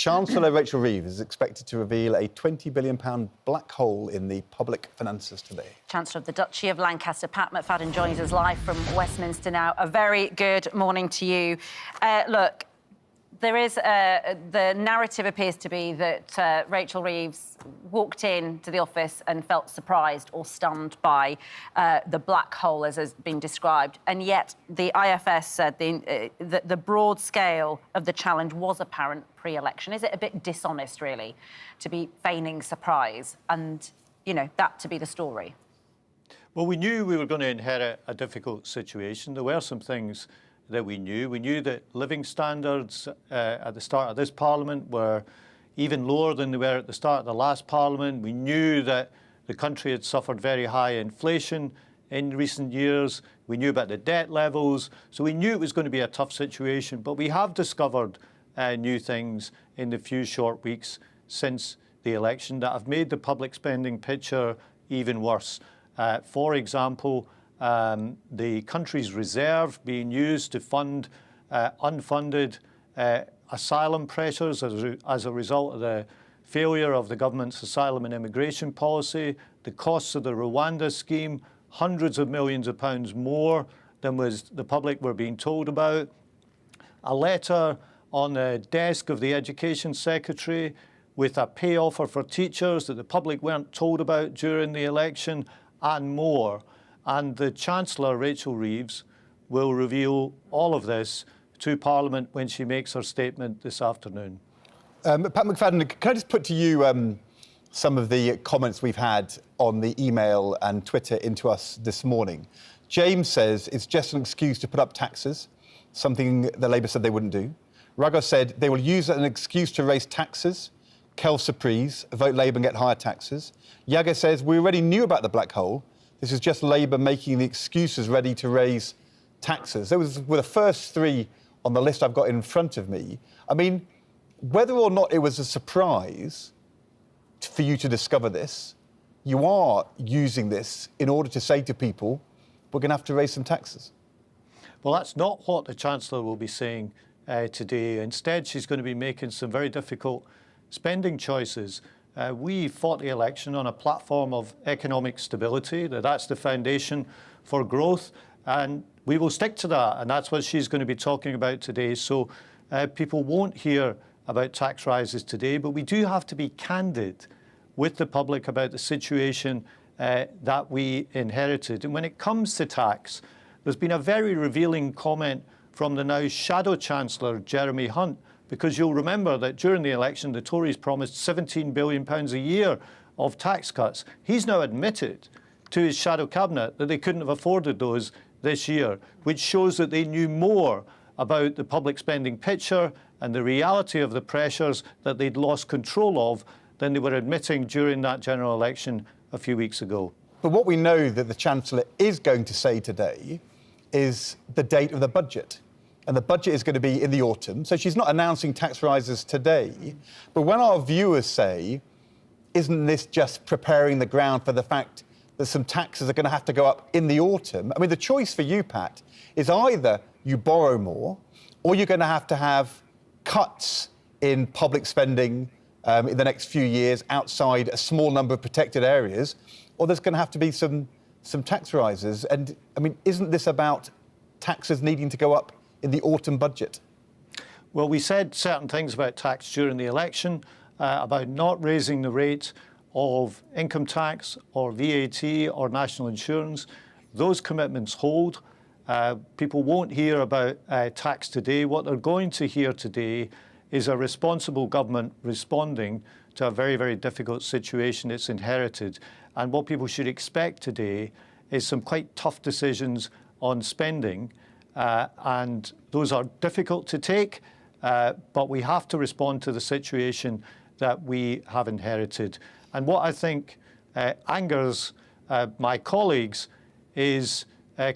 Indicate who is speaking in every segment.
Speaker 1: Chancellor Rachel Reid is expected to reveal a £20 billion black hole in the public finances today.
Speaker 2: Chancellor of the Duchy of Lancaster, Pat McFadden, joins us live from Westminster now. A very good morning to you. Look, there is the narrative appears to be that Rachel Reid walked into the office and felt surprised or stunned by the black hole, as has been described, and yet the IFS said the broad scale of the challenge was apparent pre-election. Is it a bit dishonest, really, to be feigning surprise and, you know, that to be the story?
Speaker 3: Well, we knew we were going to inherit a difficult situation. There were some things that we knew. We knew that living standards at the start of this Parliament were even lower than they were at the start of the last Parliament. We knew that the country had suffered very high inflation in recent years. We knew about the debt levels. So we knew it was going to be a tough situation. But we have discovered new things in the few short weeks since the election that have made the public spending picture even worse. For example, the country's reserve being used to fund unfunded asylum pressures as a result of the failure of the government's asylum and immigration policy, the costs of the Rwanda scheme, hundreds of millions of pounds more than the public were being told about, a letter on the desk of the Education Secretary with a pay offer for teachers that the public weren't told about during the election, and more. And the Chancellor, Rachel Reid, will reveal all of this to Parliament when she makes her statement this afternoon.
Speaker 1: Pat McFadden, can I just put to you some of the comments we've had on the email and Twitter into us this morning? James says it's just an excuse to put up taxes, something the Labour said they wouldn't do. Ragos said they will use it as an excuse to raise taxes. Kel Surprise, vote Labour and get higher taxes. Yaga says we already knew about the black hole. This is just Labour making the excuses ready to raise taxes. Those were the first three on the list I've got in front of me. I mean, whether or not it was a surprise for you to discover this, you are using this in order to say to people, we're going to have to raise some taxes.
Speaker 3: Well, that's not what the Chancellor will be saying today. Instead, she's going to be making some very difficult spending choices. We fought the election on a platform of economic stability, that's the foundation for growth, and we will stick to that, and that's what she's going to be talking about today. So people won't hear about tax rises today, but we do have to be candid with the public about the situation that we inherited. And when it comes to tax, there's been a very revealing comment from the now Shadow Chancellor, Jeremy Hunt, because you'll remember that during the election, the Tories promised £17 billion a year of tax cuts. He's now admitted to his shadow cabinet that they couldn't have afforded those this year, which shows that they knew more about the public spending picture and the reality of the pressures that they'd lost control of than they were admitting during that general election a few weeks ago.
Speaker 1: But what we know that the Chancellor is going to say today is the date of the budget. And the budget is going to be in the autumn. So she's not announcing tax rises today. But when our viewers say, isn't this just preparing the ground for the fact that some taxes are going to have to go up in the autumn? I mean, the choice for you, Pat, is either you borrow more or you're going to have cuts in public spending in the next few years outside a small number of protected areas, or there's going to have to be some tax rises. And, I mean, isn't this about taxes needing to go up in the autumn budget?
Speaker 3: Well, we said certain things about tax during the election, about not raising the rate of income tax or VAT or national insurance. Those commitments hold. People won't hear about tax today. What they're going to hear today is a responsible government responding to a very, very difficult situation it's inherited. And what people should expect today is some quite tough decisions on spending. And those are difficult to take, but we have to respond to the situation that we have inherited. And what I think angers my colleagues is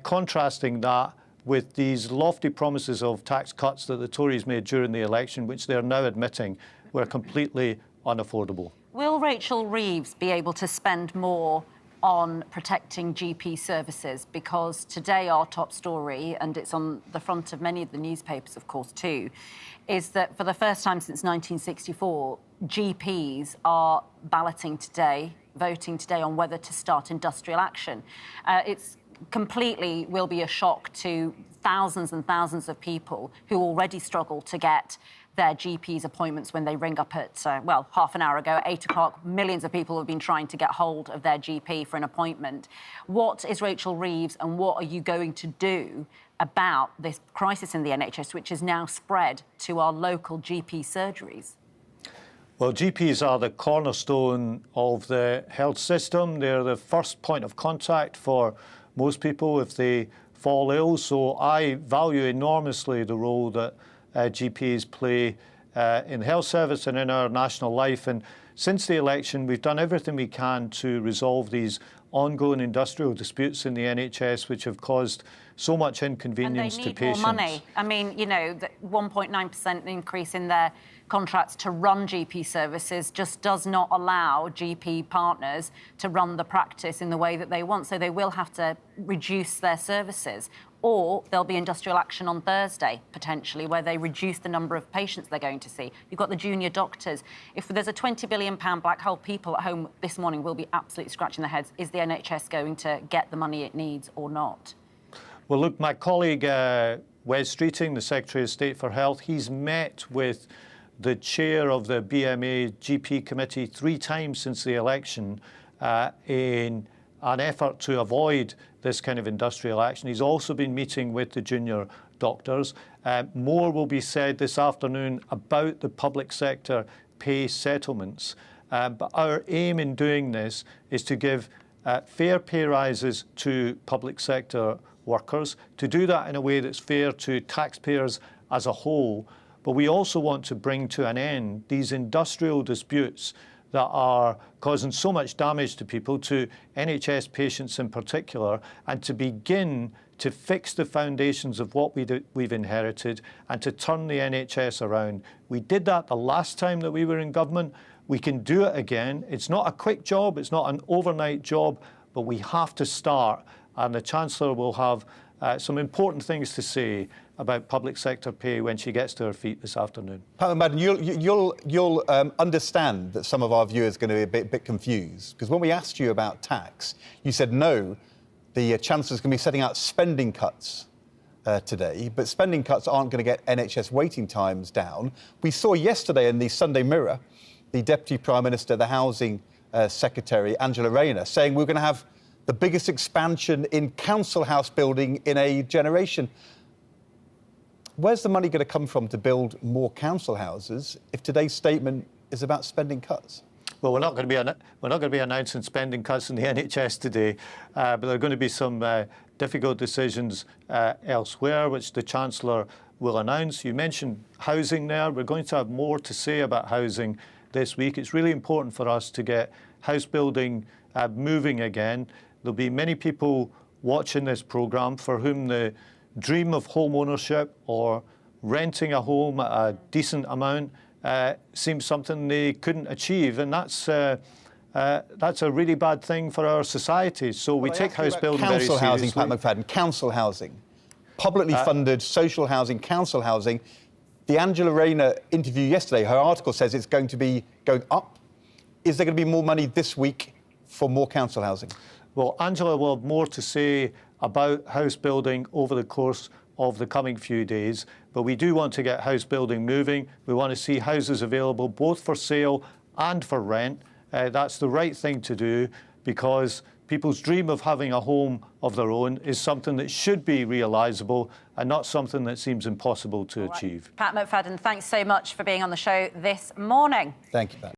Speaker 3: contrasting that with these lofty promises of tax cuts that the Tories made during the election, which they're now admitting were completely unaffordable.
Speaker 2: Will Rachel Reid be able to spend more on protecting GP services, because today our top story, and it's on the front of many of the newspapers, of course, too, is that for the first time since 1964, GPs are balloting today, voting today on whether to start industrial action. It's completely will be a shock to thousands and thousands of people who already struggle to get their GP's appointments when they ring up at, well, half an hour ago, at 8 o'clock. Millions of people have been trying to get hold of their GP for an appointment. What is Rachel Reeves, and what are you going to do about this crisis in the NHS, which has now spread to our local GP surgeries?
Speaker 3: Well, GPs are the cornerstone of the health system. They're the first point of contact for most people if they fall ill. So I value enormously the role that GPs play in the health service and in our national life. And since the election, we've done everything we can to resolve these ongoing industrial disputes in the NHS, which have caused so much inconvenience to patients.
Speaker 2: And they need more money. I mean, you know, the 1.9% increase in their contracts to run GP services just does not allow GP partners to run the practice in the way that they want. So they will have to reduce their services. Or there'll be industrial action on Thursday, potentially, where they reduce the number of patients they're going to see. You've got the junior doctors. If there's a £20 billion black hole, people at home this morning will be absolutely scratching their heads. Is the NHS going to get the money it needs or not?
Speaker 3: Well, look, my colleague Wes Streeting, the Secretary of State for Health, he's met with the chair of the BMA GP committee 3 times since the election in an effort to avoid this kind of industrial action. He's also been meeting with the junior doctors. More will be said this afternoon about the public sector pay settlements. But our aim in doing this is to give fair pay rises to public sector workers, to do that in a way that's fair to taxpayers as a whole. But we also want to bring to an end these industrial disputes that are causing so much damage to people, to NHS patients in particular, and to begin to fix the foundations of what we've inherited and to turn the NHS around. We did that the last time that we were in government. We can do it again. It's not a quick job, it's not an overnight job, but we have to start. And the Chancellor will have some important things to say about public sector pay when she gets to her feet this afternoon.
Speaker 1: Pat McFadden, you'll understand that some of our viewers are going to be a bit confused, because when we asked you about tax, you said no, the Chancellor's going to be setting out spending cuts today, but spending cuts aren't going to get NHS waiting times down. We saw yesterday in the Sunday Mirror, the Deputy Prime Minister, the Housing Secretary, Angela Rayner, saying we're going to have the biggest expansion in council house building in a generation. Where's the money going to come from to build more council houses if today's statement is about spending cuts?
Speaker 3: Well, we're not going to be announcing spending cuts in the NHS today, but there are going to be some difficult decisions elsewhere, which the Chancellor will announce. You mentioned housing there. We're going to have more to say about housing this week. It's really important for us to get house building moving again. There'll be many people watching this programme for whom the dream of home ownership or renting a home at a decent amount seems something they couldn't achieve, and that's a really bad thing for our society. So we take house building very seriously.
Speaker 1: Council housing, Pat McFadden, council housing, publicly funded social housing, council housing. The Angela Rayner interview yesterday, her article says it's going to be going up. Is there going to be more money this week for more council housing?
Speaker 3: Well, Angela will have more to say about house building over the course of the coming few days, but we do want to get house building moving. We want to see houses available both for sale and for rent. That's the right thing to do, because people's dream of having a home of their own is something that should be realisable and not something that seems impossible to achieve.
Speaker 2: Pat McFadden, thanks so much for being on the show this morning.
Speaker 1: Thank you, Pat.